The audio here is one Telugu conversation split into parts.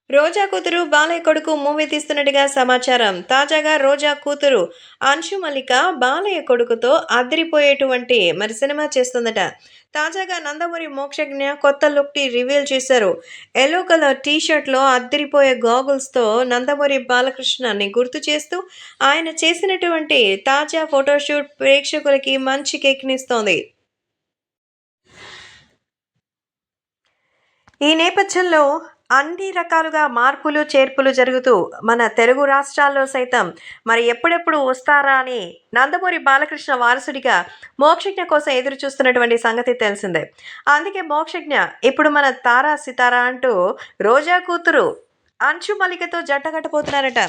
రోజా కూతురు బాలయ్య కొడుకు మూవీ తీస్తున్నట్టుగా సమాచారం. తాజాగా రోజా కూతురు అంశు మల్లిక బాలయ్య కొడుకుతో అదిరిపోయేటువంటి సినిమా చేస్తుందట. తాజాగా నందమూరి మోక్షజ్ఞ కొత్త లుక్‌ని రివీల్ చేశారు. యెల్లో కలర్ టీ షర్ట్‌లో అదిరిపోయే గాగుల్స్‌తో నందమూరి బాలకృష్ణని గుర్తు చేస్తూ ఆయన చేసినటువంటి తాజా ఫోటోషూట్ ప్రేక్షకులకి మంచి కిక్‌నిస్తోంది. ఈ నేపథ్యంలో అన్ని రకాలుగా మార్పులు, చేర్పులు జరుగుతూ మన తెలుగు రాష్ట్రాల్లో సైతం ఎప్పుడెప్పుడు వస్తారా అని నందమూరి బాలకృష్ణ వారసుడిగా మోక్షజ్ఞ కోసం ఎదురు చూస్తున్నటువంటి సంగతి తెలిసిందే. అందుకే మోక్షజ్ఞ ఇప్పుడు మన తారా సితారా అంటూ రోజా కూతురు అంశు మల్లికతో జంట కట్టబోతున్నారట.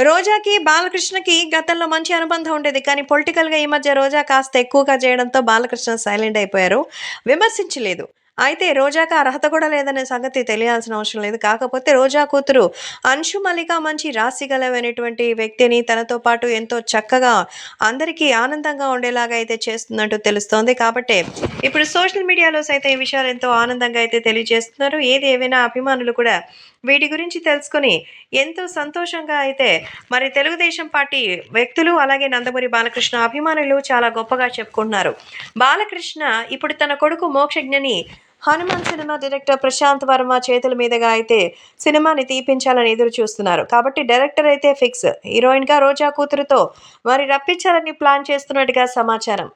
రోజాకి, బాలకృష్ణకి గతంలో మంచి అనుబంధం ఉండేది. కానీ పొలిటికల్‌గా ఈ మధ్య రోజా కాస్త ఎక్కువగా చేయడంతో బాలకృష్ణ సైలెంట్ అయిపోయారు. విమర్శించలేదు. అయితే రోజాకి అర్హత కూడా లేదనే సంగతి తెలియాల్సిన అవసరం లేదు. కాకపోతే రోజా కూతురు అంశు మల్లిక మంచి రాశిగలమైనటువంటి వ్యక్తిని తనతో పాటు ఎంతో చక్కగా అందరికీ ఆనందంగా ఉండేలాగా అయితే చేస్తున్నట్టు తెలుస్తోంది. కాబట్టే ఇప్పుడు సోషల్ మీడియాలో సైతం ఈ విషయాలు ఎంతో ఆనందంగా అయితే తెలియజేస్తున్నారు. ఏది ఏమైనా అభిమానులు కూడా వీటి గురించి తెలుసుకొని ఎంతో సంతోషంగా అయితే తెలుగుదేశం పార్టీ వ్యక్తులు, అలాగే నందమూరి బాలకృష్ణ అభిమానులు చాలా గొప్పగా చెప్పుకుంటున్నారు. బాలకృష్ణ ఇప్పుడు తన కొడుకు మోక్షజ్ఞని హనుమాన్ సినిమా డైరెక్టర్ ప్రశాంత్ వర్మ చేతుల మీదుగా అయితే సినిమాని తీపించాలని ఎదురు చూస్తున్నారు. కాబట్టి డైరెక్టర్ అయితే ఫిక్స్. హీరోయిన్‌గా రోజా కూతురుతో రప్పించాలని ప్లాన్ చేస్తున్నట్టుగా సమాచారం.